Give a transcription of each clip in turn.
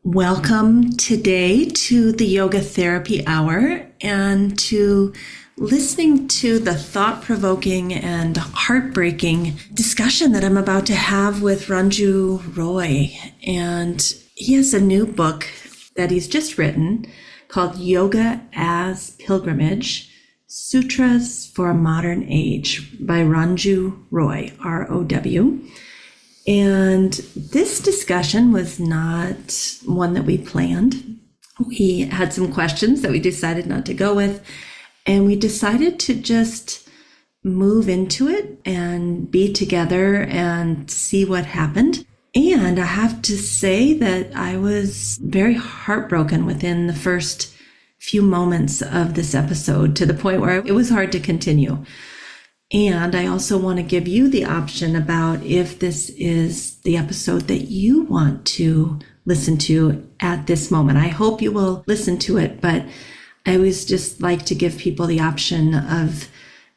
Welcome today to the Yoga Therapy Hour and to listening to the thought-provoking and heartbreaking discussion that I'm about to have with Ranju Roy. And he has a new book that he's just written called Yoga as Pilgrimage, Sutras for a Modern Age by Ranju Roy, R-O-W. And this discussion was not one that we planned. We had some questions that we decided not to go with, and we decided to just move into it and be together and see what happened. And I have to say that I was very heartbroken within the first few moments of this episode, to the point where it was hard to continue. And I also want to give you the option about if this is the episode that you want to listen to at this moment. I hope you will listen to it, but I always just like to give people the option of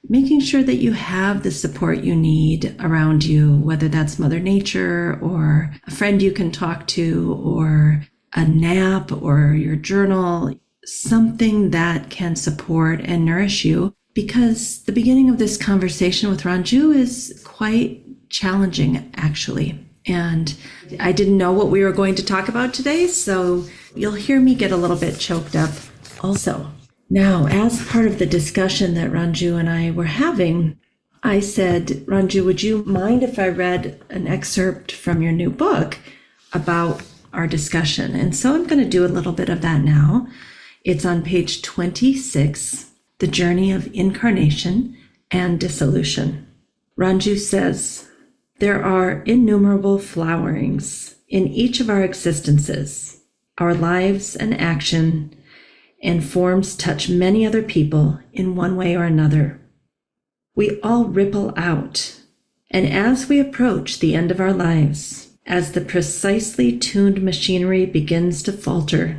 making sure that you have the support you need around you, whether that's Mother Nature or a friend you can talk to or a nap or your journal, something that can support and nourish you. Because the beginning of this conversation with Ranju is quite challenging, actually. And I didn't know what we were going to talk about today, so you'll hear me get a little bit choked up also. Now, as part of the discussion that Ranju and I were having, I said, Ranju, would you mind if I read an excerpt from your new book about our discussion? And so I'm going to do a little bit of that now. It's on page 26. The Journey of Incarnation and Dissolution. Ranju says, there are innumerable flowerings in each of our existences. Our lives and action and forms touch many other people in one way or another. We all ripple out, and as we approach the end of our lives, as the precisely tuned machinery begins to falter,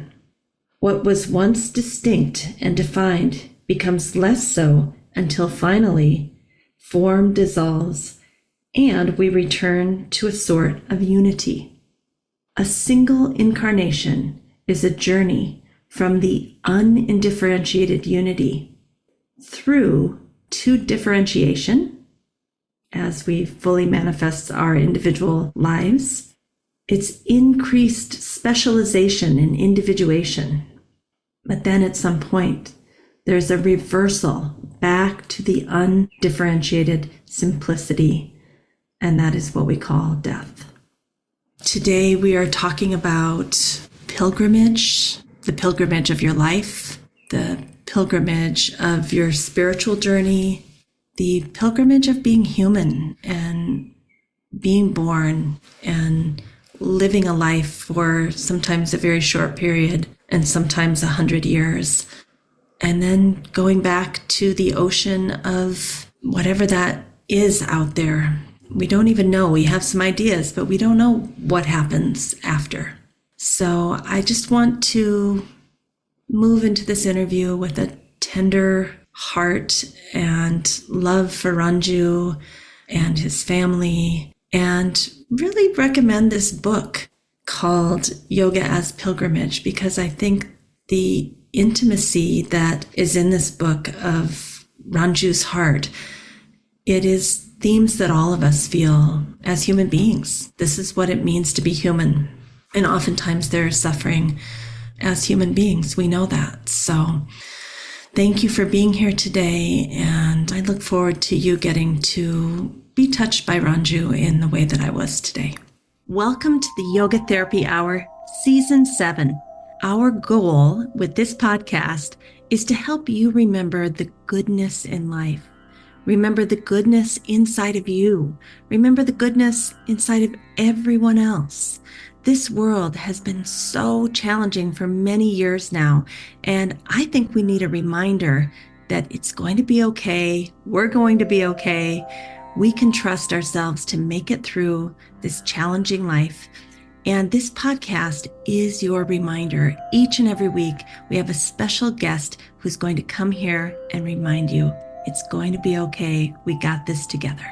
what was once distinct and defined becomes less so until finally form dissolves and we return to a sort of unity. A single incarnation is a journey from the undifferentiated unity through to differentiation as we fully manifest our individual lives. It's increased specialization and individuation. But then at some point, there's a reversal back to the undifferentiated simplicity, and that is what we call death. Today we are talking about pilgrimage, the pilgrimage of your life, the pilgrimage of your spiritual journey, the pilgrimage of being human and being born and living a life for sometimes a very short period and sometimes 100 years. And then going back to the ocean of whatever that is out there. We don't even know. We have some ideas, but we don't know what happens after. So I just want to move into this interview with a tender heart and love for Ranju and his family, and really recommend this book called Yoga as Pilgrimage, because I think the intimacy that is in this book of Ranju's heart, it is themes that all of us feel as human beings. This is what it means to be human. And oftentimes there is suffering as human beings. We know that. So thank you for being here today. And I look forward to you getting to be touched by Ranju in the way that I was today. Welcome to the Yoga Therapy Hour, Season 7. Our goal with this podcast is to help you remember the goodness in life. Remember the goodness inside of you. Remember the goodness inside of everyone else. This world has been so challenging for many years now, and I think we need a reminder that it's going to be okay. We're going to be okay. We can trust ourselves to make it through this challenging life. And this podcast is your reminder. Each and every week, we have a special guest who's going to come here and remind you it's going to be okay. We got this together.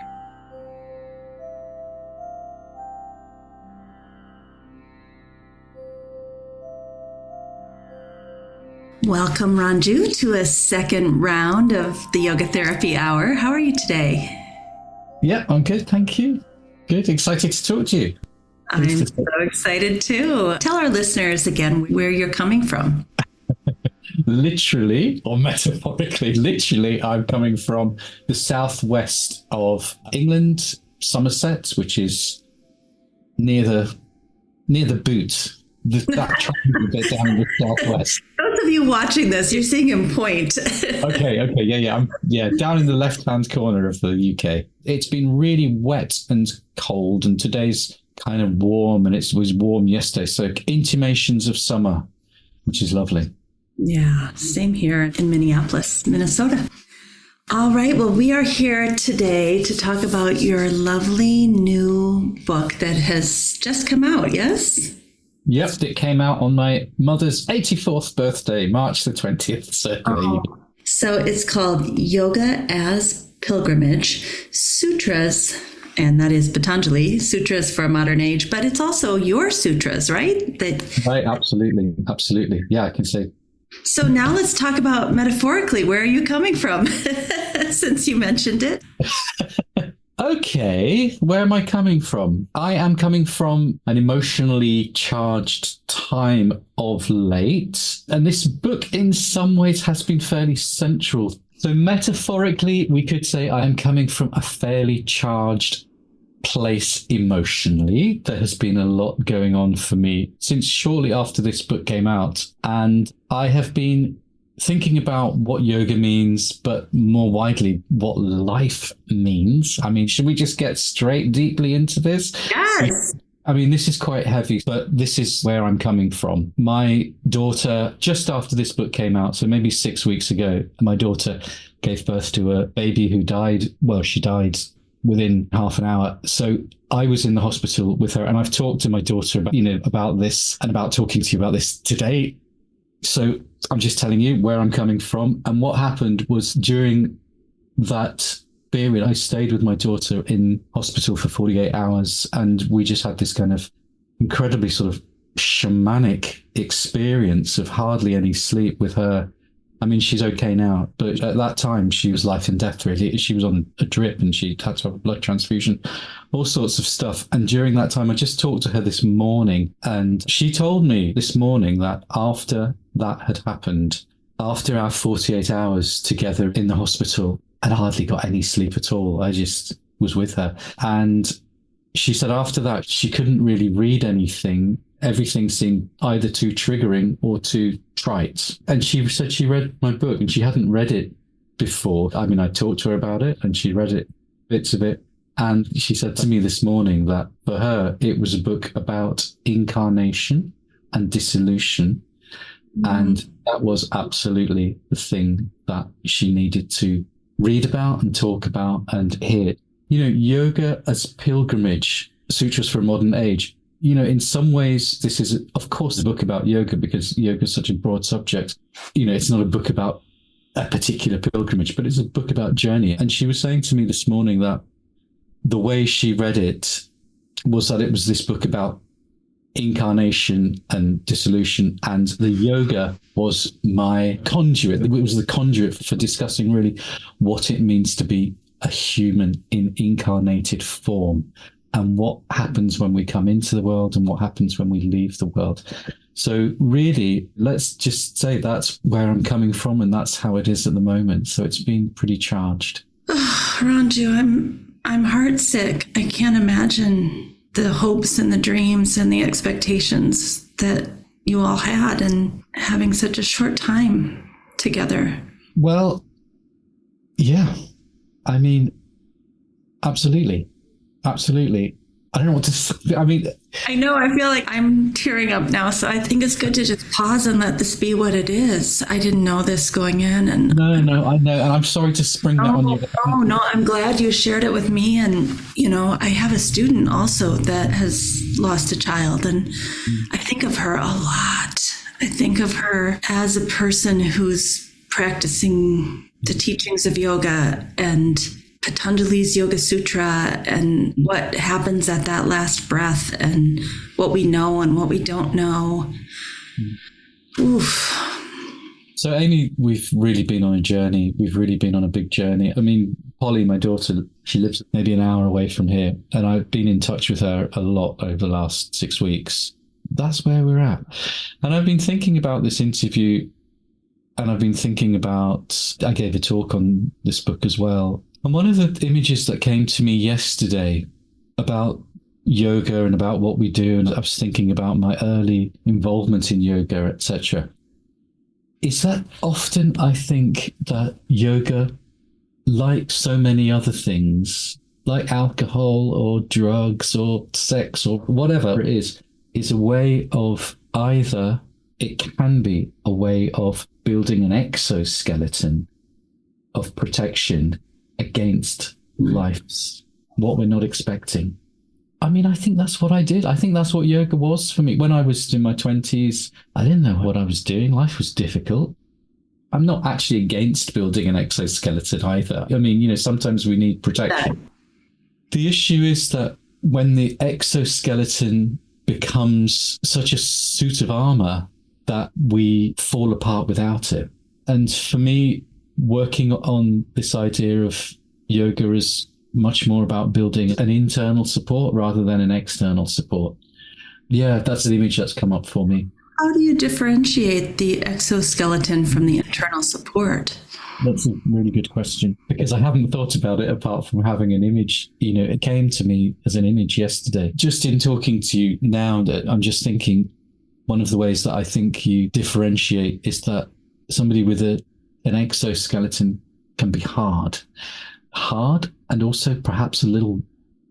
Welcome, Ranju, to a second round of the Yoga Therapy Hour. How are you today? Yeah, I'm good. Thank you. Good. Excited to talk to you. I'm so excited too. Tell our listeners again where you're coming from. Literally, or metaphorically, literally, I'm coming from the southwest of England, Somerset, which is near the boot. That triangle bit down in the southwest. Those of you watching this, you're seeing him point. Okay, yeah. I'm down in the left-hand corner of the UK. It's been really wet and cold, and today's kind of warm, and it was warm yesterday. So intimations of summer, which is lovely. Yeah, same here in Minneapolis, Minnesota. All right, well, we are here today to talk about your lovely new book that has just come out, yes? Yep, it came out on my mother's 84th birthday, March the 20th. So it's called Yoga as Pilgrimage, Sutras, and that is Patanjali, Sutras for a Modern Age, but it's also your sutras, right? Right, absolutely. Yeah, I can say. So now let's talk about metaphorically, where are you coming from, since you mentioned it? Okay, where am I coming from? I am coming from an emotionally charged time of late, and this book in some ways has been fairly central. So metaphorically, we could say I am coming from a fairly charged place emotionally. There has been a lot going on for me since shortly after this book came out, and I have been thinking about what yoga means, but more widely, what life means. I mean, should we just get straight deeply into this? Yes. I mean, this is quite heavy, but this is where I'm coming from. My daughter, just after this book came out, so maybe 6 weeks ago, my daughter gave birth to a baby who died. Well, she died within half an hour. So I was in the hospital with her, and I've talked to my daughter about this and about talking to you about this today. So I'm just telling you where I'm coming from. And what happened was during that period, I stayed with my daughter in hospital for 48 hours. And we just had this kind of incredibly sort of shamanic experience of hardly any sleep with her. I mean, she's okay now, but at that time she was life and death, really. She was on a drip and she had to have a blood transfusion, all sorts of stuff. And during that time, I just talked to her this morning, and she told me this morning that after that had happened, after our 48 hours together in the hospital, I'd hardly got any sleep at all. I just was with her. And she said after that, she couldn't really read anything. Everything seemed either too triggering or too trite. And she said she read my book and she hadn't read it before. I mean, I talked to her about it and she read it, bits of it. And she said to me this morning that for her, it was a book about incarnation and dissolution. And that was absolutely the thing that she needed to read about and talk about and hear. Yoga as pilgrimage, Sutras for a Modern Age. In some ways, this is, of course, a book about yoga because yoga is such a broad subject. It's not a book about a particular pilgrimage, but it's a book about journey. And she was saying to me this morning that the way she read it was that it was this book about incarnation and dissolution, and the yoga was my conduit. It was the conduit for discussing really what it means to be a human in incarnated form, and what happens when we come into the world and what happens when we leave the world. So really, let's just say that's where I'm coming from, and that's how it is at the moment. So it's been pretty charged. Oh, Ranju, I'm heartsick. I can't imagine the hopes and the dreams and the expectations that you all had and having such a short time together. Well, yeah. I mean, absolutely. I don't know what to say. I mean, I know, I feel like I'm tearing up now. So I think it's good to just pause and let this be what it is. I didn't know this going in. And No, I know. And I'm sorry to spring that on you. Oh, no, I'm glad you shared it with me. And, I have a student also that has lost a child. And I think of her a lot. I think of her as a person who's practicing the teachings of yoga and Patanjali's Yoga Sutra and what happens at that last breath and what we know and what we don't know. Oof. So, Amy, we've really been on a journey. We've really been on a big journey. I mean, Polly, my daughter, she lives maybe an hour away from here, and I've been in touch with her a lot over the last 6 weeks. That's where we're at. And I've been thinking about this interview, and I've been thinking about, I gave a talk on this book as well. And one of the images that came to me yesterday about yoga and about what we do, and I was thinking about my early involvement in yoga, etc., is that often I think that yoga, like so many other things, like alcohol or drugs or sex or whatever it is a way of either, it can be a way of building an exoskeleton of protection against life's, what we're not expecting. I mean, I think that's what I did. I think that's what yoga was for me. When I was in my 20s, I didn't know what I was doing. Life was difficult. I'm not actually against building an exoskeleton either. I mean, sometimes we need protection. The issue is that when the exoskeleton becomes such a suit of armor that we fall apart without it. And for me, working on this idea of yoga is much more about building an internal support rather than an external support. Yeah, that's the image that's come up for me. How do you differentiate the exoskeleton from the internal support? That's a really good question, because I haven't thought about it apart from having an image. It came to me as an image yesterday. Just in talking to you now, that I'm just thinking, one of the ways that I think you differentiate is that somebody with an exoskeleton can be hard, and also perhaps a little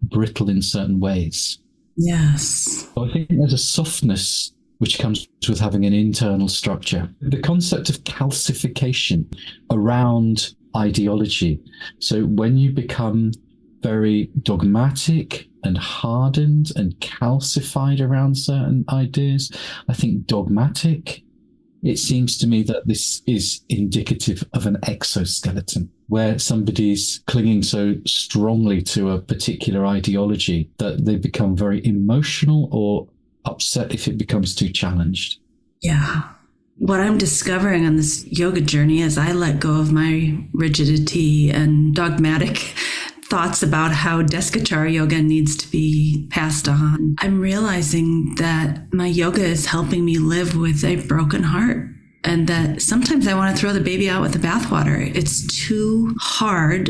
brittle in certain ways. Yes. So I think there's a softness which comes with having an internal structure. The concept of calcification around ideology. So when you become very dogmatic and hardened and calcified around certain ideas, I think dogmatic, it seems to me that this is indicative of an exoskeleton, where somebody's clinging so strongly to a particular ideology that they become very emotional or upset if it becomes too challenged. Yeah. What I'm discovering on this yoga journey as I let go of my rigidity and dogmatic thoughts about how Deskachara yoga needs to be passed on, I'm realizing that my yoga is helping me live with a broken heart. And that sometimes I want to throw the baby out with the bathwater. It's too hard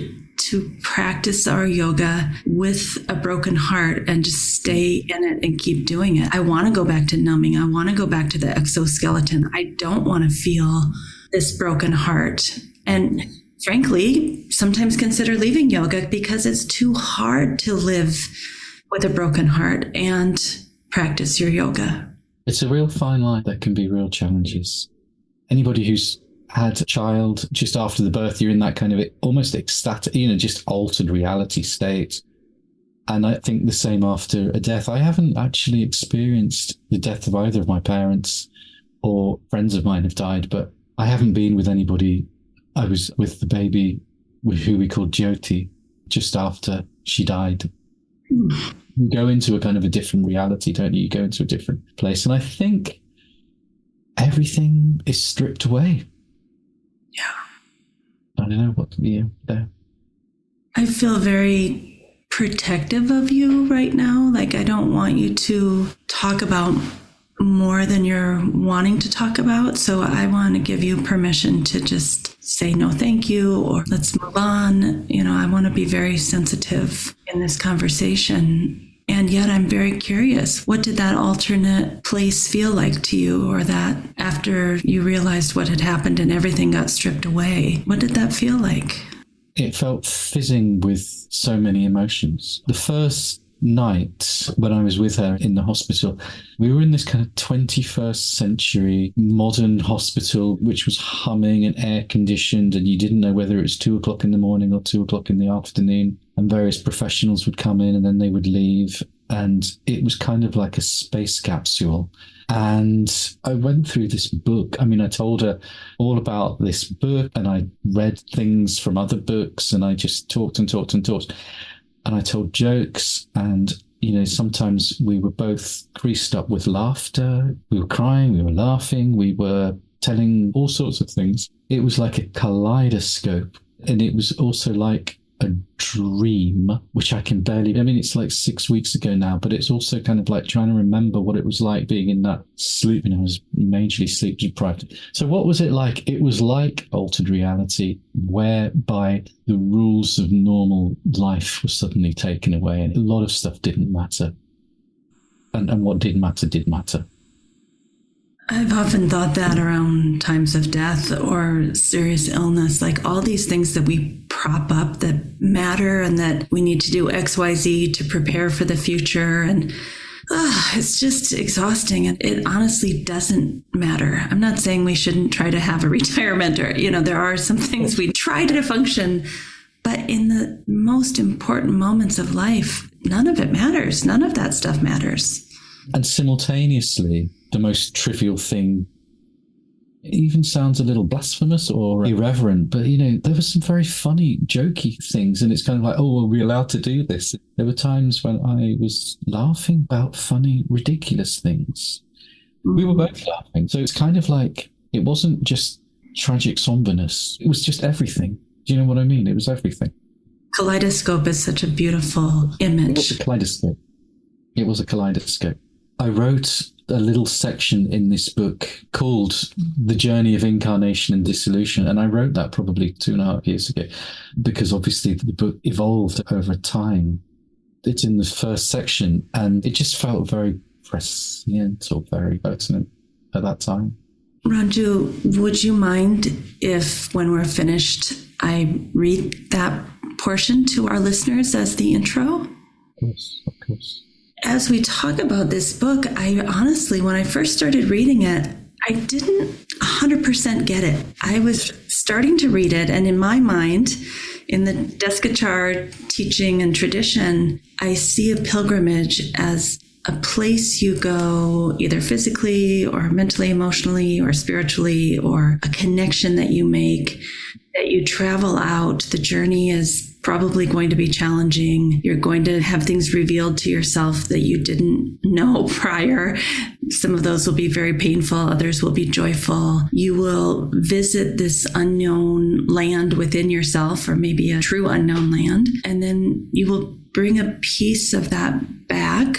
to practice our yoga with a broken heart and just stay in it and keep doing it. I want to go back to numbing. I want to go back to the exoskeleton. I don't want to feel this broken heart. And frankly, sometimes consider leaving yoga because it's too hard to live with a broken heart and practice your yoga. It's a real fine line. There can be real challenges. Anybody who's had a child just after the birth, you're in that kind of almost ecstatic, just altered reality state. And I think the same after a death. I haven't actually experienced the death of either of my parents, or friends of mine have died, but I haven't been with anybody. I was with the baby who we called Jyoti just after she died. You go into a kind of a different reality, don't you? You go into a different place. And I think everything is stripped away. Yeah. I don't know what to be there. I feel very protective of you right now. Like, I don't want you to talk about more than you're wanting to talk about. So I want to give you permission to just say no, thank you, or let's move on. I want to be very sensitive in this conversation. And yet I'm very curious, what did that alternate place feel like to you? Or that after you realized what had happened and everything got stripped away, what did that feel like? It felt fizzing with so many emotions. The first night when I was with her in the hospital, we were in this kind of 21st century modern hospital, which was humming and air conditioned, and you didn't know whether it was 2:00 in the morning or 2:00 in the afternoon. And various professionals would come in and then they would leave. And it was kind of like a space capsule. And I went through this book. I mean, I told her all about this book, and I read things from other books, and I just talked and talked and talked. And I told jokes, and, sometimes we were both creased up with laughter. We were crying, we were laughing, we were telling all sorts of things. It was like a kaleidoscope. And it was also like a dream, which I can barely, I mean, it's like 6 weeks ago now, but it's also kind of like trying to remember what it was like being in that sleep. I was majorly sleep deprived. So what was it like? It was like altered reality, whereby the rules of normal life were suddenly taken away and a lot of stuff didn't matter. And what did matter did matter. I've often thought that around times of death or serious illness, like all these things that we prop up that matter and that we need to do X, Y, Z to prepare for the future. And it's just exhausting. And it honestly doesn't matter. I'm not saying we shouldn't try to have a retirement or, there are some things we try to function, but in the most important moments of life, none of it matters. None of that stuff matters. And simultaneously, the most trivial thing, it even sounds a little blasphemous or irreverent, but there were some very funny, jokey things, and it's kind of like, oh, are we allowed to do this? There were times when I was laughing about funny, ridiculous things. We were both laughing. So it's kind of like, it wasn't just tragic somberness. It was just everything. Do you know what I mean? It was everything. Kaleidoscope is such a beautiful image. It was a kaleidoscope. It was a kaleidoscope. I wrote a little section in this book called The Journey of Incarnation and Dissolution. And I wrote that probably 2.5 years ago because obviously the book evolved over time. It's in the first section and it just felt very prescient or very pertinent at that time. Ranju, would you mind if when we're finished, I read that portion to our listeners as the intro? Of course. As we talk about this book, I honestly, when I first started reading it, I didn't 100% get it. I was starting to read it, and in my mind, in the Deskachar teaching and tradition, I see a pilgrimage as a place you go either physically or mentally, emotionally, or spiritually, or a connection that you make, that you travel out. The journey is probably going to be challenging. You're going to have things revealed to yourself that you didn't know prior. Some of those will be very painful. Others will be joyful. You will visit this unknown land within yourself, or maybe a true unknown land. And then you will bring a piece of that back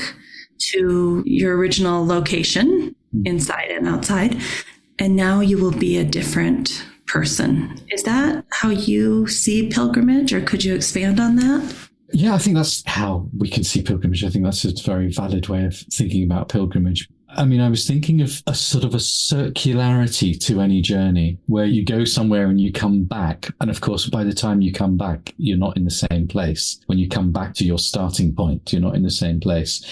to your original location, inside and outside. And now you will be a different person. Is that how you see pilgrimage, or could you expand on that? Yeah, I think that's how we can see pilgrimage. I think that's a very valid way of thinking about pilgrimage. I mean, I was thinking of a sort of a circularity to any journey where you go somewhere and you come back. And of course, by the time you come back, you're not in the same place. When you come back to your starting point, you're not in the same place.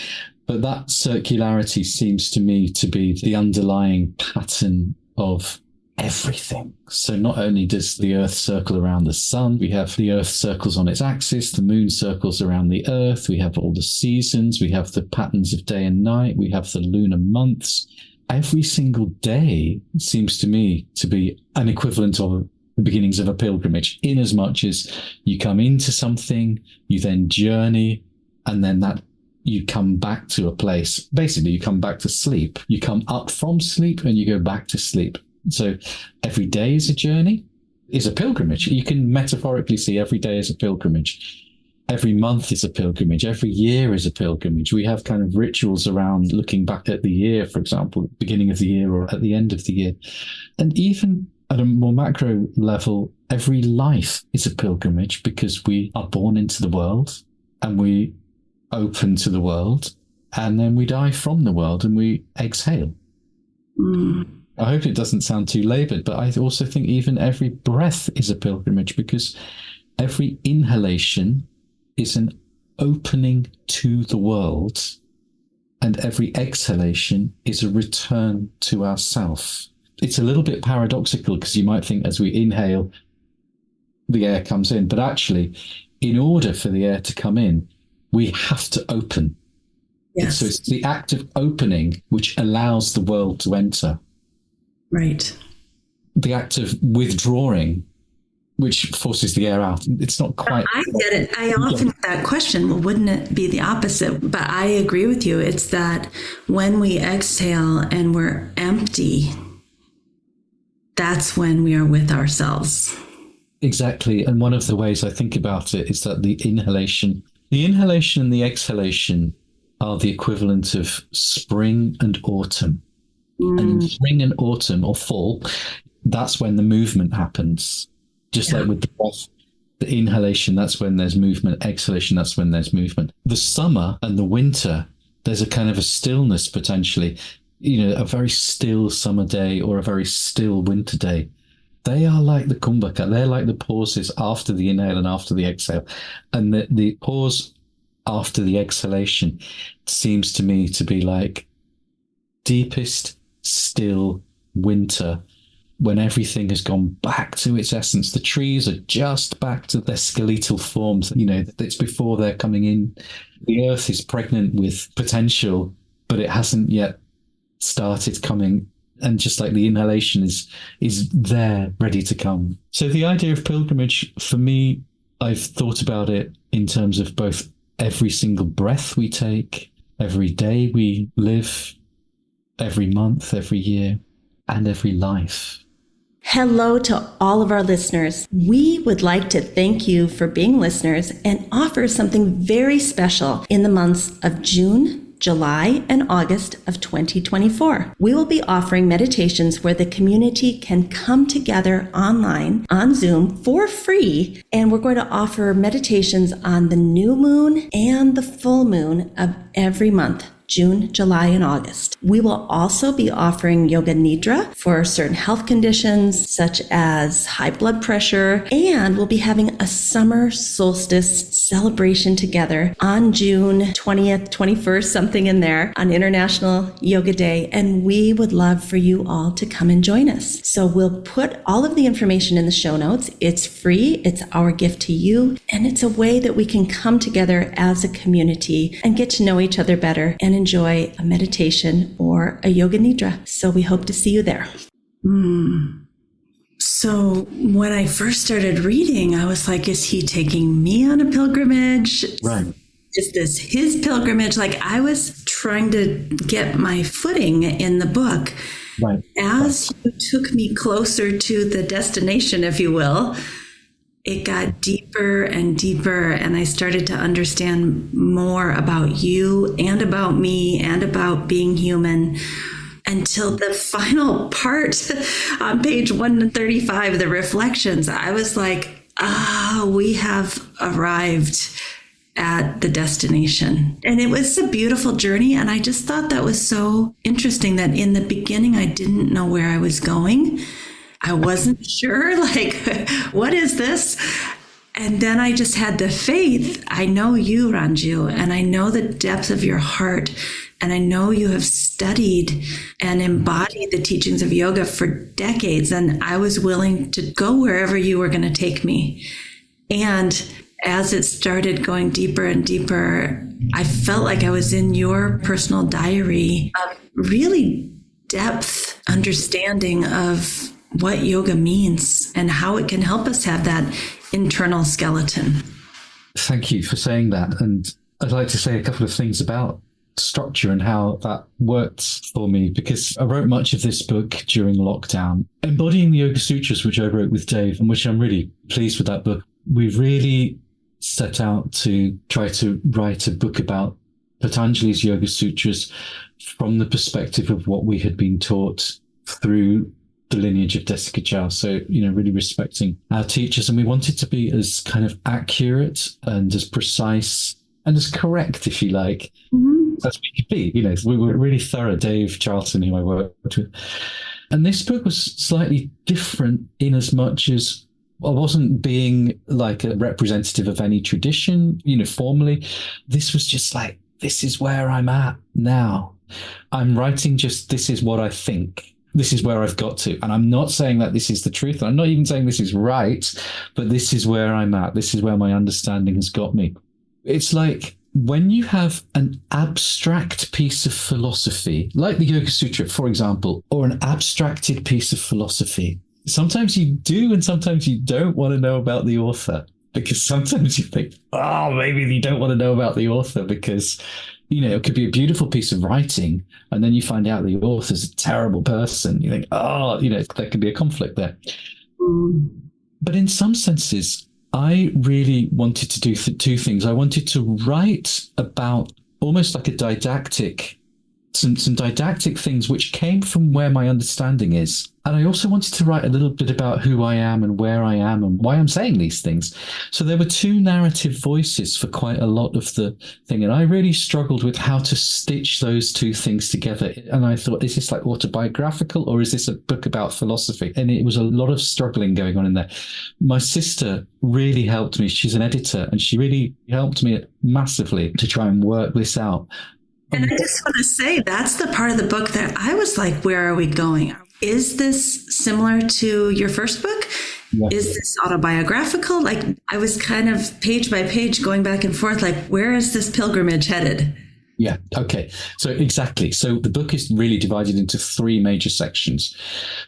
But that circularity seems to me to be the underlying pattern of everything. So not only does the Earth circle around the sun, we have the Earth circles on its axis, the moon circles around the Earth, we have all the seasons, we have the patterns of day and night, we have the lunar months. Every single day seems to me to be an equivalent of the beginnings of a pilgrimage, in as much as you come into something, you then journey, and then that you come back to a place. Basically, you come back to sleep. You come up from sleep and you go back to sleep. So every day is a journey, is a pilgrimage. You can metaphorically see every day as a pilgrimage. Every month is a pilgrimage. Every year is a pilgrimage. We have kind of rituals around looking back at the year, for example, beginning of the year or at the end of the year. And even at a more macro level, every life is a pilgrimage because we are born into the world and we open to the world, and then we die from the world and we exhale. I hope it doesn't sound too labored, but I also think even every breath is a pilgrimage because every inhalation is an opening to the world, and every exhalation is a return to ourself. It's a little bit paradoxical because you might think as we inhale, the air comes in, but actually, in order for the air to come in, we have to open. Yes. So it's the act of opening which allows the world to enter. Right. The act of withdrawing, which forces the air out. It's not quite. I get it. I often get that question. Well, wouldn't it be the opposite? But I agree with you. It's that when we exhale and we're empty, that's when we are with ourselves. Exactly. And one of the ways I think about it is that the inhalation and the exhalation are the equivalent of spring and autumn. And in spring and autumn or fall, that's when the movement happens. Just like with the breath, the inhalation, that's when there's movement. Exhalation, that's when there's movement. The summer and the winter, there's a kind of a stillness potentially, a very still summer day or a very still winter day. They are like the kumbhaka. They're like the pauses after the inhale and after the exhale. And the pause after the exhalation seems to me to be like deepest, still winter, when everything has gone back to its essence. The trees are just back to their skeletal forms. It's before they're coming in. The earth is pregnant with potential, but it hasn't yet started coming. And just like the inhalation is there, ready to come. So the idea of pilgrimage, for me, I've thought about it in terms of both every single breath we take, every day we live, every month, every year, and every life. Hello to all of our listeners. We would like to thank you for being listeners and offer something very special in the months of June, July, and August of 2024. We will be offering meditations where the community can come together online on Zoom for free. And we're going to offer meditations on the new moon and the full moon of every month. June, July, and August. We will also be offering yoga nidra for certain health conditions such as high blood pressure, and we'll be having a summer solstice celebration together on June 20th, 21st, something in there, on International Yoga Day, and we would love for you all to come and join us. So we'll put all of the information in the show notes. It's free, it's our gift to you, and it's a way that we can come together as a community and get to know each other better and enjoy a meditation or a yoga nidra. So we hope to see you there. So when I first started reading, I was like, is he taking me on a pilgrimage? Right. Is this his pilgrimage? Like, I was trying to get my footing in the book. Right. As you took me closer to the destination, if you will, it got deeper and deeper, and I started to understand more about you and about me and about being human, until the final part on page 135, the reflections. I was like, we have arrived at the destination. And it was a beautiful journey. And I just thought that was so interesting that in the beginning, I didn't know where I was going. I wasn't sure, like, what is this? And then I just had the faith. I know you, Ranju, and I know the depth of your heart. And I know you have studied and embodied the teachings of yoga for decades. And I was willing to go wherever you were going to take me. And as it started going deeper and deeper, I felt like I was in your personal diary of really depth understanding of what yoga means and how it can help us have that internal skeleton. Thank you for saying that. And I'd like to say a couple of things about structure and how that worked for me, because I wrote much of this book during lockdown, embodying the Yoga Sutras, which I wrote with Dave, and which I'm really pleased with that book. We really set out to try to write a book about Patanjali's Yoga Sutras from the perspective of what we had been taught through the lineage of Desika Chow. So, really respecting our teachers. And we wanted to be as kind of accurate and as precise and as correct, if you like, as we could be. We were really thorough. Dave Charlton, who I worked with. And this book was slightly different in as much as I wasn't being like a representative of any tradition, formally. This was just like, this is where I'm at now. I'm writing just, this is what I think. This is where I've got to. And I'm not saying that this is the truth. I'm not even saying this is right, but this is where I'm at. This is where my understanding has got me. It's like when you have an abstract piece of philosophy, like the Yoga Sutra, for example, or an abstracted piece of philosophy, sometimes you do and sometimes you don't want to know about the author, because sometimes you think, maybe you don't want to know about the author because it could be a beautiful piece of writing, and then you find out the author's a terrible person. You think, oh, there could be a conflict there. Mm. But in some senses, I really wanted to do two things. I wanted to write about almost like a didactic, some didactic things which came from where my understanding is. And I also wanted to write a little bit about who I am and where I am and why I'm saying these things. So there were two narrative voices for quite a lot of the thing. And I really struggled with how to stitch those two things together. And I thought, is this like autobiographical or is this a book about philosophy? And it was a lot of struggling going on in there. My sister really helped me. She's an editor, and she really helped me massively to try and work this out. And I just want to say, that's the part of the book that I was like, where are we going? Is this similar to your first book? Yeah. Is this autobiographical? Like, I was kind of page by page going back and forth, like, where is this pilgrimage headed? Yeah. Okay. So exactly. So the book is really divided into three major sections.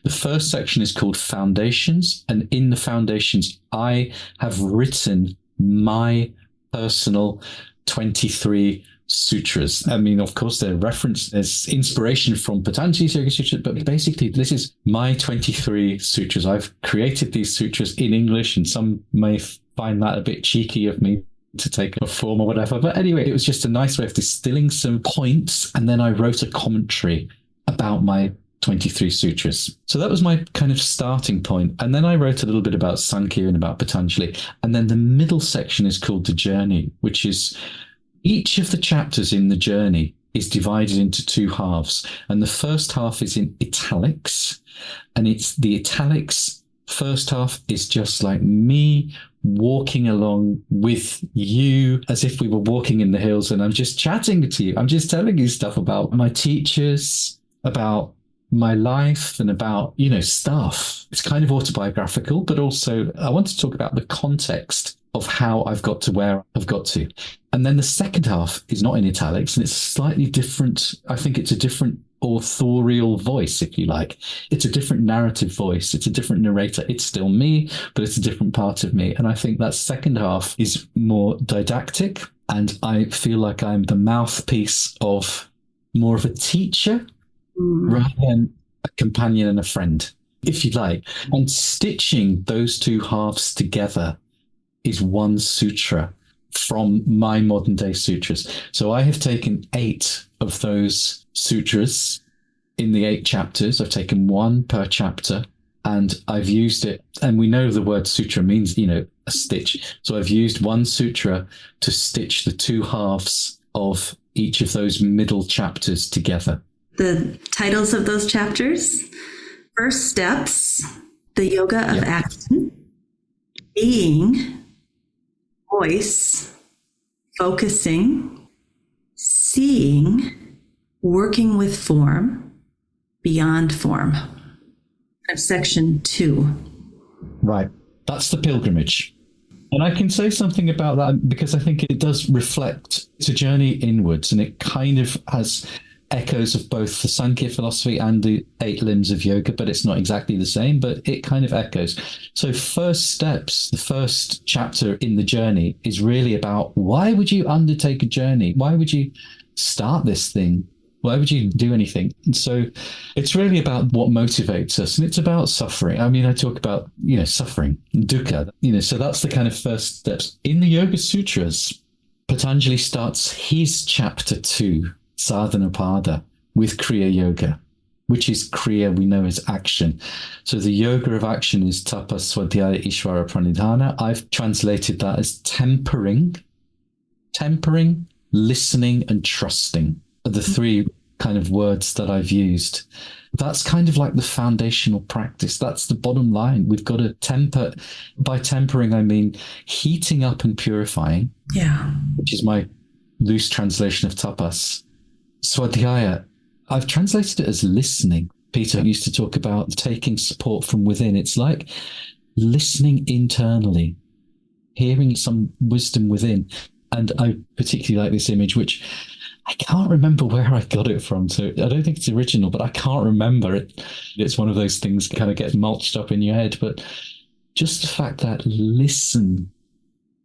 The first section is called Foundations. And in the Foundations, I have written my personal 23 sutras. I mean, of course, they're referenced as inspiration from Patanjali's Yoga Sutras, but basically, this is my 23 sutras. I've created these sutras in English, and some may find that a bit cheeky of me to take a form or whatever. But anyway, it was just a nice way of distilling some points. And then I wrote a commentary about my 23 sutras. So that was my kind of starting point. And then I wrote a little bit about Sankhya and about Patanjali. And then the middle section is called The Journey, which is each of the chapters in the journey is divided into two halves. And the first half is in italics. And it's the italics first half is just like me walking along with you as if we were walking in the hills. And I'm just chatting to you. I'm just telling you stuff about my teachers, about my life, and about, stuff. It's kind of autobiographical, but also I want to talk about the context of how I've got to where I've got to. And then the second half is not in italics, and it's slightly different. I think it's a different authorial voice, if you like. It's a different narrative voice. It's a different narrator. It's still me, but it's a different part of me. And I think that second half is more didactic, and I feel like I'm the mouthpiece of more of a teacher rather than a companion and a friend, if you like. And stitching those two halves together is one sutra from my modern day sutras. So I have taken 8 of those sutras in the 8 chapters. I've taken one per chapter, and I've used it. And we know the word sutra means, a stitch. So I've used one sutra to stitch the two halves of each of those middle chapters together. The titles of those chapters: First Steps, The Yoga of Action, Being, Voice, Focusing, Seeing, Working with Form, Beyond Form. Of section 2. Right. That's the pilgrimage. And I can say something about that because I think it does reflect, it's a journey inwards, and it kind of has echoes of both the Sankhya philosophy and the 8 limbs of yoga, but it's not exactly the same, but it kind of echoes. So First Steps, the first chapter in the journey, is really about why would you undertake a journey? Why would you start this thing? Why would you do anything? And so it's really about what motivates us, and it's about suffering. I mean, I talk about, suffering, dukkha, so that's the kind of first steps. In the Yoga Sutras, Patanjali starts his chapter 2, Sadhanapada, with Kriya Yoga, which is Kriya we know as action. So the yoga of action is Tapa, Swadhyaya, Ishvara, Pranidhana. I've translated that as tempering, listening, and trusting are the 3 kind of words that I've used. That's kind of like the foundational practice. That's the bottom line. We've got to temper. By tempering, I mean heating up and purifying, which is my loose translation of tapas. Swadhyaya, I've translated it as listening. Peter used to talk about taking support from within. It's like listening internally, hearing some wisdom within. And I particularly like this image, which I can't remember where I got it from. So I don't think it's original, but I can't remember it. It's one of those things that kind of gets mulched up in your head. But just the fact that listen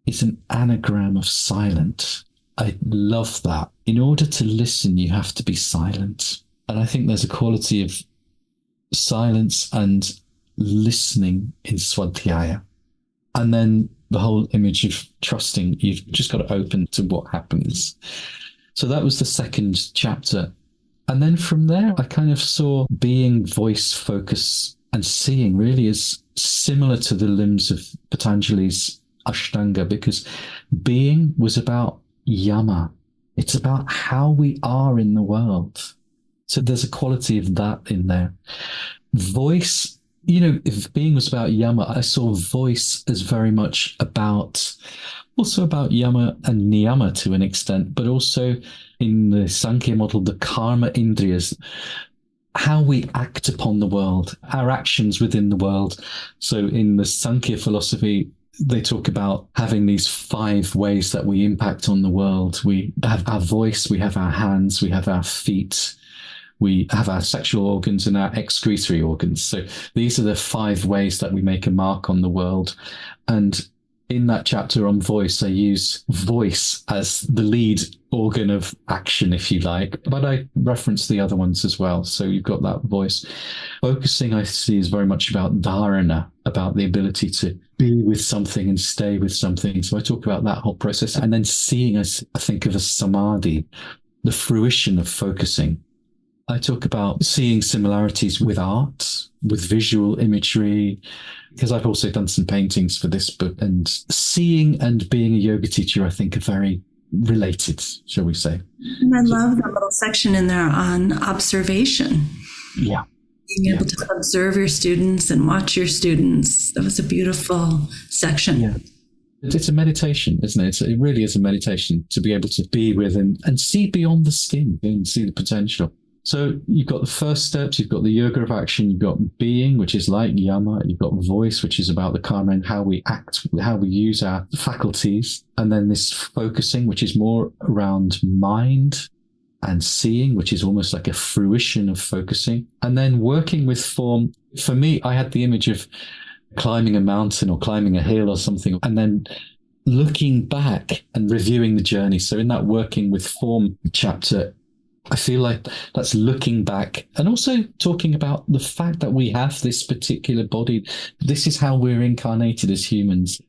is an anagram of silent. I love that. in order to listen, you have to be silent. And I think there's a quality of silence and listening in Swadhyaya. And then the whole image of trusting, you've just got to open to what happens. So that was the second chapter. And then from there, I kind of saw being, voice, focus, and seeing really as similar to the limbs of Patanjali's Ashtanga, because being was about yama. It's about how we are in the world. So there's a quality of that in there. Voice, if being was about yama, I saw voice as very much also about yama and niyama to an extent, but also in the Sankhya model, the karma indriyas, how we act upon the world, our actions within the world. So in the Sankhya philosophy, they talk about having these 5 ways that we impact on the world. We have our voice, we have our hands, we have our feet, we have our sexual organs and our excretory organs. So these are the 5 ways that we make a mark on the world. And in that chapter on voice, I use voice as the lead organ of action, if you like, but I reference the other ones as well. So you've got that voice. Focusing, I see, is very much about dharana, about the ability to be with something and stay with something. So I talk about that whole process. And then seeing, I think of as samadhi, the fruition of focusing. I talk about seeing similarities with art, with visual imagery, because I've also done some paintings for this book. And seeing and being a yoga teacher, I think, are very related, shall we say. And I love that little section in there on observation. Yeah. Being able to observe your students and watch your students. That was a beautiful section. Yeah. It's a meditation, isn't it? It really is a meditation to be able to be with and see beyond the skin and see the potential. So you've got the first steps, you've got the yoga of action, you've got being, which is like yama, you've got voice, which is about the karma and how we act, how we use our faculties. And then this focusing, which is more around mind, and seeing, which is almost like a fruition of focusing. And then working with form. For me, I had the image of climbing a mountain or climbing a hill or something, and then looking back and reviewing the journey. So in that working with form chapter, I feel like that's looking back and also talking about the fact that we have this particular body. This is how we're incarnated as humans.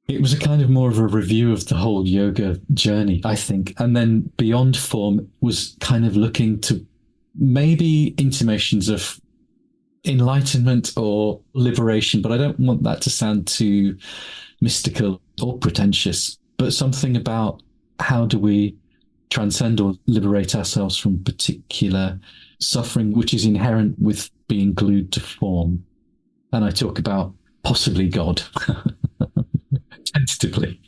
It was a kind of more of a review of the whole yoga journey, I think. And then beyond form was kind of looking to maybe intimations of enlightenment or liberation, but I don't want that to sound too mystical or pretentious, but something about how do we transcend or liberate ourselves from particular suffering, which is inherent with being glued to form. And I talk about possibly God, tentatively.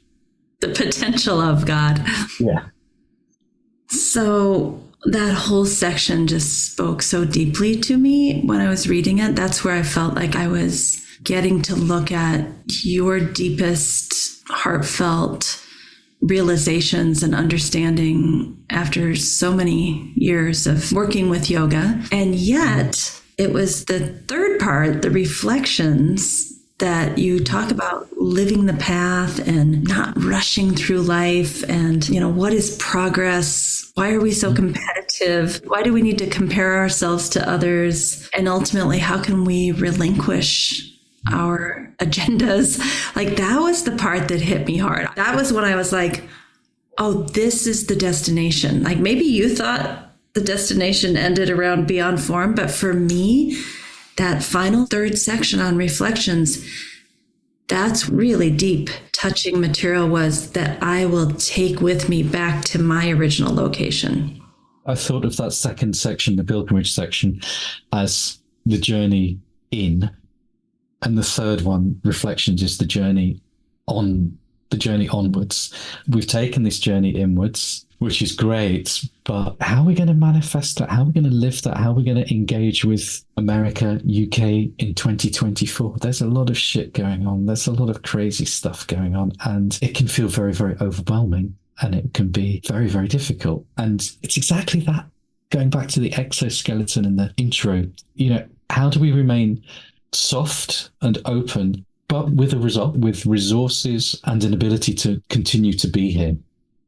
The potential of God. Yeah. So that whole section just spoke so deeply to me when I was reading it. That's where I felt like I was getting to look at your deepest, heartfelt realizations and understanding after so many years of working with yoga. And yet it was the third part, the reflections, that you talk about living the path and not rushing through life. And, what is progress? Why are we so competitive? Why do we need to compare ourselves to others? And ultimately, how can we relinquish our agendas? Like, that was the part that hit me hard. That was when I was like, oh, this is the destination. Like, maybe you thought the destination ended around beyond form, but for me, that final third section on reflections, that's really deep, touching material, was that I will take with me back to my original location. I thought of that second section, the pilgrimage section, as the journey in. And the third one, reflections, is the journey on, the journey onwards. We've taken this journey inwards, which is great, but how are we going to manifest that? How are we going to live that? How are we going to engage with America, UK in 2024? There's a lot of shit going on. There's a lot of crazy stuff going on, and it can feel very, very overwhelming, and it can be very, very difficult. And it's exactly that. Going back to the exoskeleton in the intro, how do we remain soft and open, but with a result, with resources and an ability to continue to be here?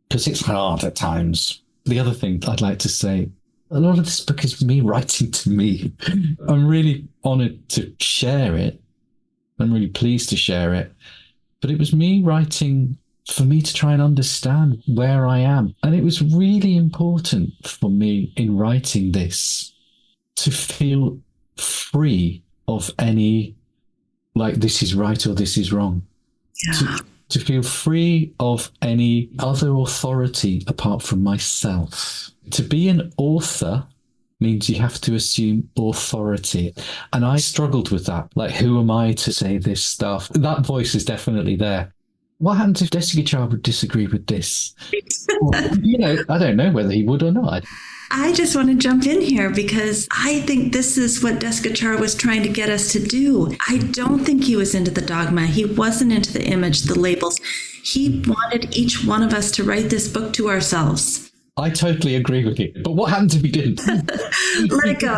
Because it's hard at times. The other thing I'd like to say, a lot of this book is me writing to me. I'm really honored to share it. I'm really pleased to share it. But it was me writing for me to try and understand where I am. And it was really important for me in writing this to feel free of any, like, this is right or this is wrong. Yeah. To feel free of any other authority apart from myself. To be an author means you have to assume authority. And I struggled with that. Like, who am I to say this stuff? That voice is definitely there. What happens if Desikachar would disagree with this? I don't know whether he would or not. I just want to jump in here because I think this is what Desikachar was trying to get us to do. I don't think he was into the dogma. He wasn't into the image, the labels. He wanted each one of us to write this book to ourselves. I totally agree with you. But what happened if he didn't? Let it go.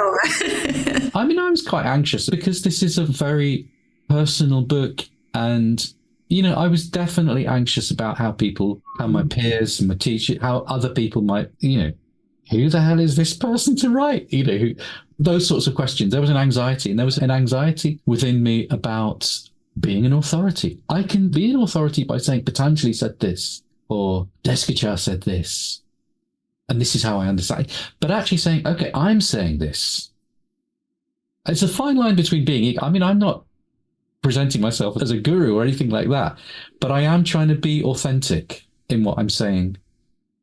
I mean, I was quite anxious because this is a very personal book. And, I was definitely anxious about how my peers and my teacher, how other people might, who the hell is this person to write? Those sorts of questions. There was an anxiety, and there was an anxiety within me about being an authority. I can be an authority by saying Patanjali said this, or Desikachar said this, and this is how I understand it. But actually saying, okay, I'm saying this. It's a fine line between being, I'm not presenting myself as a guru or anything like that, but I am trying to be authentic in what I'm saying.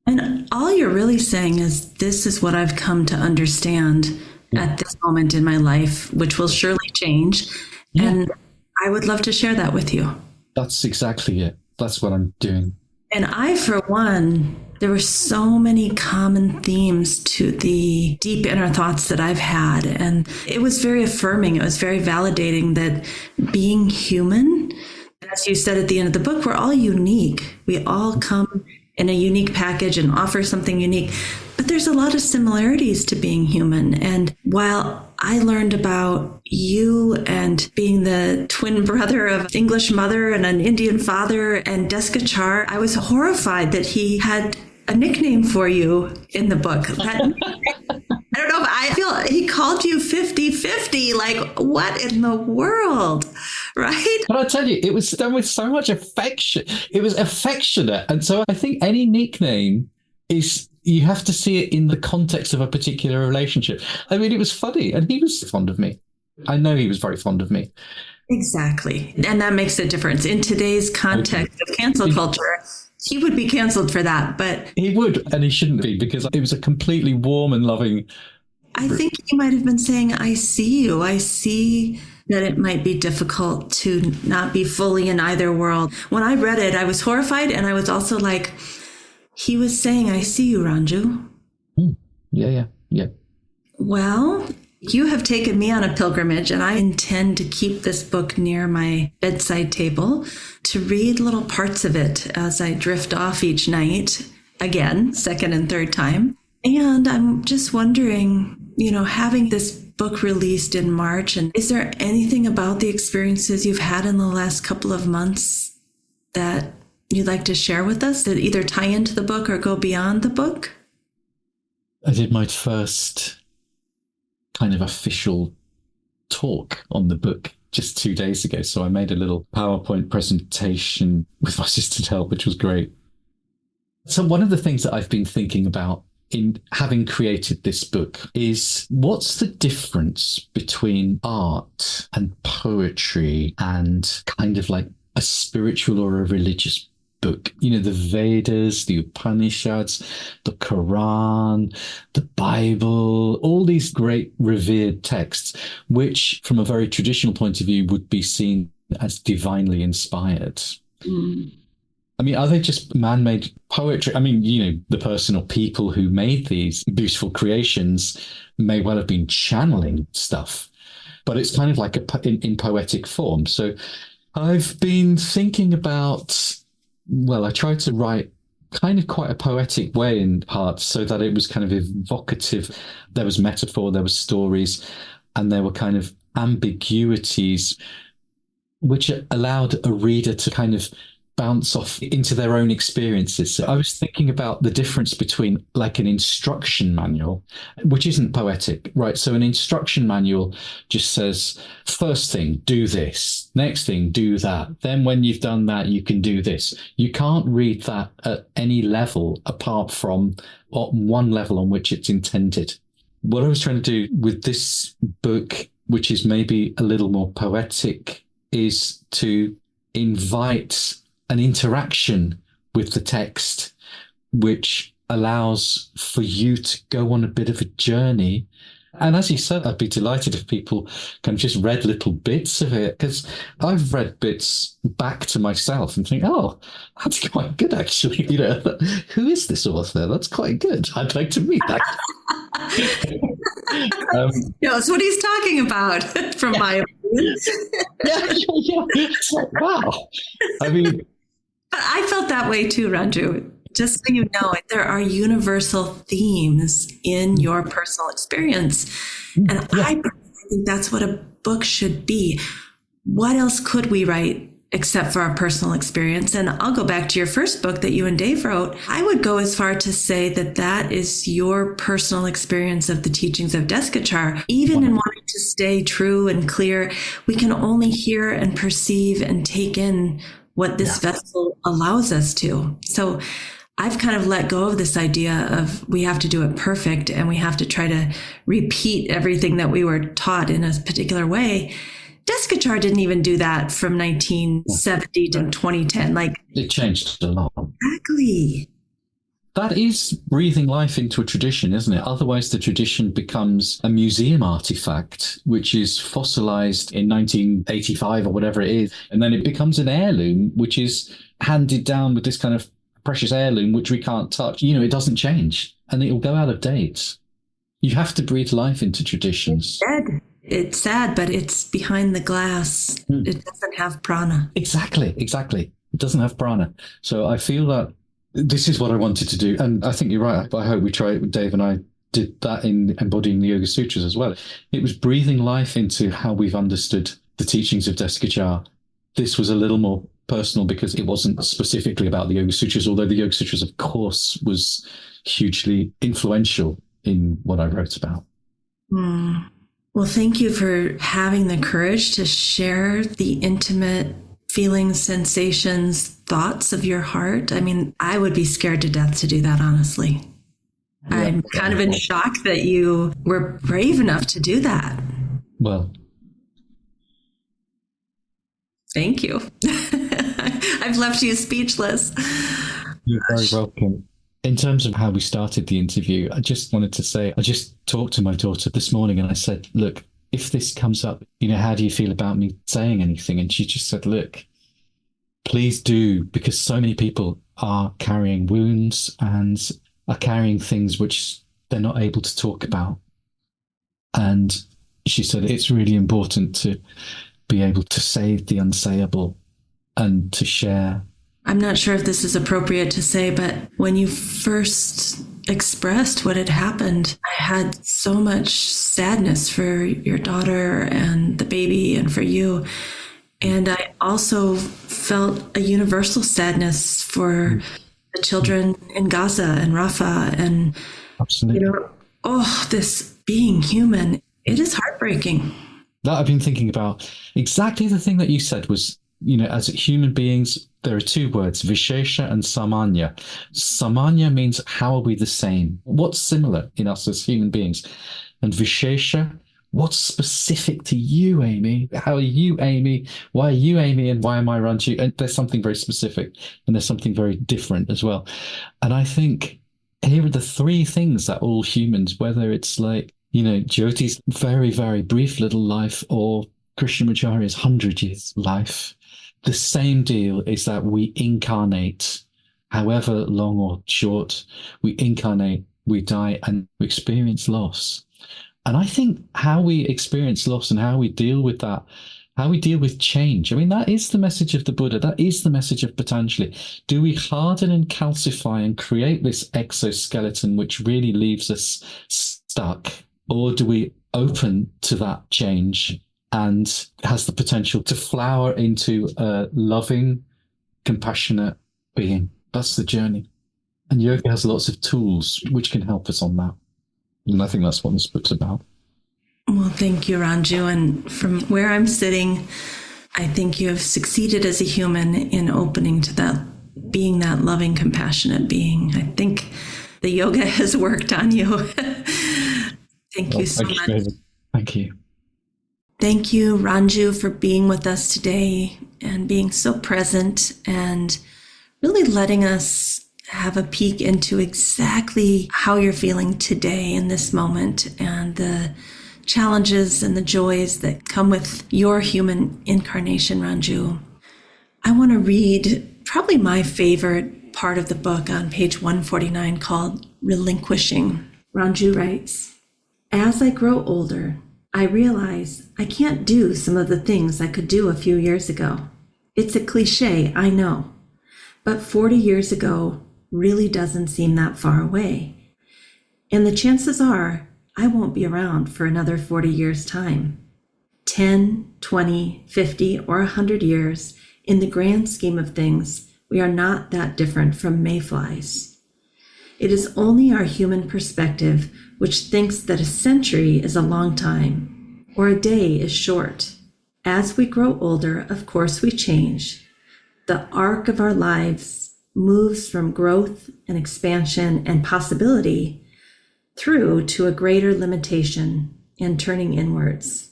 And all you're really saying is, this is what I've come to understand at this moment in my life, which will surely change. Yeah. And I would love to share that with you. That's exactly it. That's what I'm doing. And I, for one, there were so many common themes to the deep inner thoughts that I've had. And it was very affirming. It was very validating that being human, as you said at the end of the book, we're all unique. We all come in a unique package and offer something unique. But there's a lot of similarities to being human. And while I learned about you and being the twin brother of an English mother and an Indian father and Desikachar, I was horrified that he had a nickname for you in the book. I don't know, I feel he called you 50-50. Like, what in the world? Right? But I tell you, it was done with so much affection. It was affectionate. And so I think any nickname is, you have to see it in the context of a particular relationship. I mean, it was funny, and he was fond of me. I know he was very fond of me. Exactly. And that makes a difference. In today's context of cancel culture, he would be canceled for that, but... He would, and he shouldn't be, because it was a completely warm and loving... I think he might have been saying, I see you. I see that it might be difficult to not be fully in either world. When I read it, I was horrified, and I was also like, he was saying, I see you, Ranju. Yeah. Well, you have taken me on a pilgrimage, and I intend to keep this book near my bedside table to read little parts of it as I drift off each night, again, second and third time. And I'm just wondering, having this book released in March, and is there anything about the experiences you've had in the last couple of months that you'd like to share with us that either tie into the book or go beyond the book? I did my first kind of official talk on the book just 2 days ago. So I made a little PowerPoint presentation with my sister's help, which was great. So one of the things that I've been thinking about in having created this book is, what's the difference between art and poetry and kind of like a spiritual or a religious book? The Vedas, the Upanishads, the Quran, the Bible, all these great revered texts, which from a very traditional point of view would be seen as divinely inspired. I mean, are they just man-made poetry? I mean, the person or people who made these beautiful creations may well have been channeling stuff, but it's kind of like in poetic form. So I've been thinking about, I tried to write kind of quite a poetic way in parts so that it was kind of evocative. There was metaphor, there was stories, and there were kind of ambiguities, which allowed a reader to kind of bounce off into their own experiences. So I was thinking about the difference between like an instruction manual, which isn't poetic, right? So an instruction manual just says, first thing, do this. Next thing, do that. Then when you've done that, you can do this. You can't read that at any level apart from one level on which it's intended. What I was trying to do with this book, which is maybe a little more poetic, is to invite an interaction with the text, which allows for you to go on a bit of a journey. And as you said, I'd be delighted if people kind of just read little bits of it, because I've read bits back to myself and think, oh, that's quite good, actually. Who is this author? That's quite good. I'd like to read that. That's what he's talking about, from my opinion. Yeah. It's like, wow. I mean, but I felt that way too, Ranju. Just so you know, there are universal themes in your personal experience. And I think that's what a book should be. What else could we write except for our personal experience? And I'll go back to your first book that you and Dave wrote. I would go as far to say that that is your personal experience of the teachings of Deskachar. Even in wanting to stay true and clear, we can only hear and perceive and take in what this vessel allows us to. So I've kind of let go of this idea of we have to do it perfect and we have to try to repeat everything that we were taught in a particular way. Deskachar didn't even do that from 1970 to 2010. Like, it changed a lot. Exactly. That is breathing life into a tradition, isn't it? Otherwise, the tradition becomes a museum artifact, which is fossilized in 1985 or whatever it is. And then it becomes an heirloom, which is handed down with this kind of precious heirloom, which we can't touch. It doesn't change and it will go out of date. You have to breathe life into traditions. It's sad, but it's behind the glass. It doesn't have prana. Exactly. It doesn't have prana. So I feel that this is what I wanted to do. And I think you're right. I hope we try it. Dave and I did that in embodying the Yoga Sutras as well. It was breathing life into how we've understood the teachings of Deskachar. This was a little more personal because it wasn't specifically about the Yoga Sutras, although the Yoga Sutras, of course, was hugely influential in what I wrote about. Well, thank you for having the courage to share the intimate feelings, sensations, thoughts of your heart. I mean, I would be scared to death to do that, honestly. Yeah. I'm kind of in shock that you were brave enough to do that. Well, thank you. I've left you speechless. You're very welcome. In terms of how we started the interview, I just wanted to say, I just talked to my daughter this morning and I said, look, if this comes up, how do you feel about me saying anything? And she just said, look, please do, because so many people are carrying wounds and are carrying things which they're not able to talk about. And she said, it's really important to be able to say the unsayable and to share. I'm not sure if this is appropriate to say, but when you first expressed what had happened, I had so much sadness for your daughter and the baby and for you. And I also felt a universal sadness for the children in Gaza and Rafah and, absolutely, this being human. It is heartbreaking. That I've been thinking about exactly the thing that you said was, as human beings, there are two words, Vishesha and Samanya. Samanya means how are we the same? What's similar in us as human beings? And Vishesha, what's specific to you, Amy? How are you, Amy? Why are you, Amy? And why am I Ranju? And there's something very specific and there's something very different as well. And I think here are the three things that all humans, whether it's like, Jyoti's very, very brief little life or Krishnamacharya's 100 years life, the same deal is that we incarnate, however long or short, we incarnate, we die, and we experience loss. And I think how we experience loss and how we deal with that, how we deal with change, I mean, that is the message of the Buddha. That is the message of Patanjali. Do we harden and calcify and create this exoskeleton which really leaves us stuck? Or do we open to that change and has the potential to flower into a loving, compassionate being. That's the journey. And yoga has lots of tools which can help us on that. And I think that's what this book's about. Well, thank you, Ranju. And from where I'm sitting, I think you have succeeded as a human in opening to that, being that loving, compassionate being. I think the yoga has worked on you. Thank you so much. David. Thank you. Thank you, Ranju, for being with us today and being so present and really letting us have a peek into exactly how you're feeling today in this moment and the challenges and the joys that come with your human incarnation, Ranju. I want to read probably my favorite part of the book on page 149 called Relinquishing. Ranju writes, "As I grow older, I realize I can't do some of the things I could do a few years ago. It's a cliche, I know, but 40 years ago really doesn't seem that far away. And the chances are I won't be around for another 40 years' time. 10, 20, 50, or 100 years, in the grand scheme of things, we are not that different from mayflies. It is only our human perspective which thinks that a century is a long time, or a day is short. As we grow older, of course we change. The arc of our lives moves from growth and expansion and possibility through to a greater limitation and turning inwards.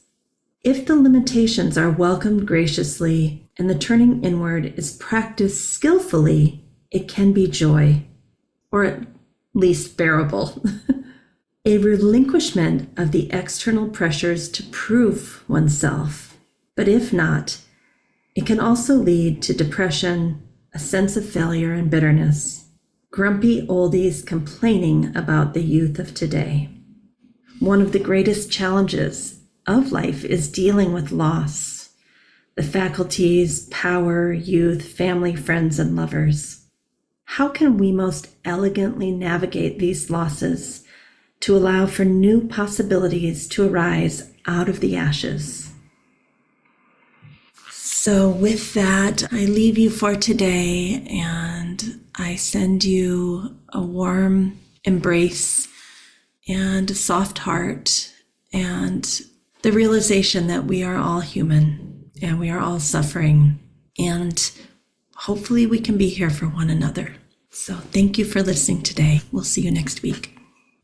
If the limitations are welcomed graciously and the turning inward is practiced skillfully, it can be joy, or at least bearable. A relinquishment of the external pressures to prove oneself. But if not, it can also lead to depression, a sense of failure and bitterness. Grumpy oldies complaining about the youth of today. One of the greatest challenges of life is dealing with loss. The faculties, power, youth, family, friends, and lovers. How can we most elegantly navigate these losses to allow for new possibilities to arise out of the ashes? So with that, I leave you for today and I send you a warm embrace and a soft heart and the realization that we are all human and we are all suffering and hopefully we can be here for one another. So thank you for listening today. We'll see you next week.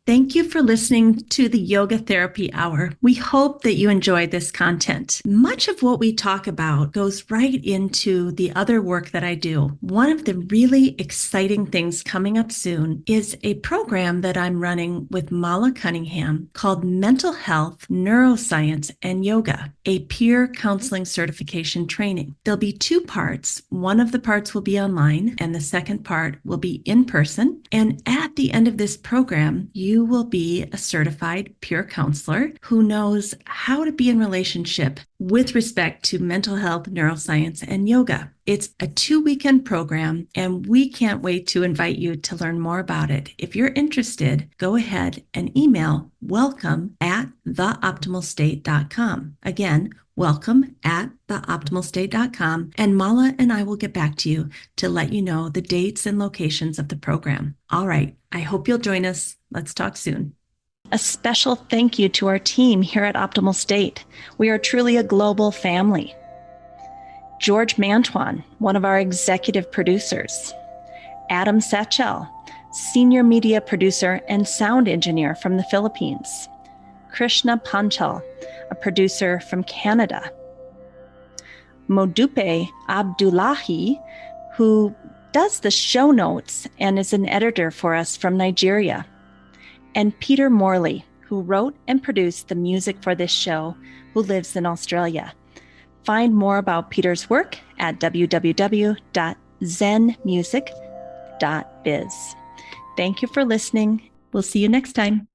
Thank you for listening to the Yoga Therapy Hour. We hope that you enjoyed this content. Much of what we talk about goes right into the other work that I do. One of the really exciting things coming up soon is a program that I'm running with Mala Cunningham called Mental Health, Neuroscience, and Yoga, a peer counseling certification training. There'll be two parts. One of the parts will be online, and the second part will be in person. And at the end of this program, you will be a certified peer counselor who knows how to be in relationship with respect to mental health, neuroscience, and yoga. It's a 2-weekend program, and we can't wait to invite you to learn more about it. If you're interested, go ahead and email welcome@theoptimalstate.com. Again, welcome@theoptimalstate.com, and Mala and I will get back to you to let you know the dates and locations of the program. All right, I hope you'll join us. Let's talk soon. A special thank you to our team here at Optimal State. We are truly a global family. George Mantuan, one of our executive producers. Adam Satchel, senior media producer and sound engineer from the Philippines. Krishna Panchal, a producer from Canada. Modupe Abdullahi, who does the show notes and is an editor for us from Nigeria. And Peter Morley, who wrote and produced the music for this show, who lives in Australia. Find more about Peter's work at www.zenmusic.biz. Thank you for listening. We'll see you next time.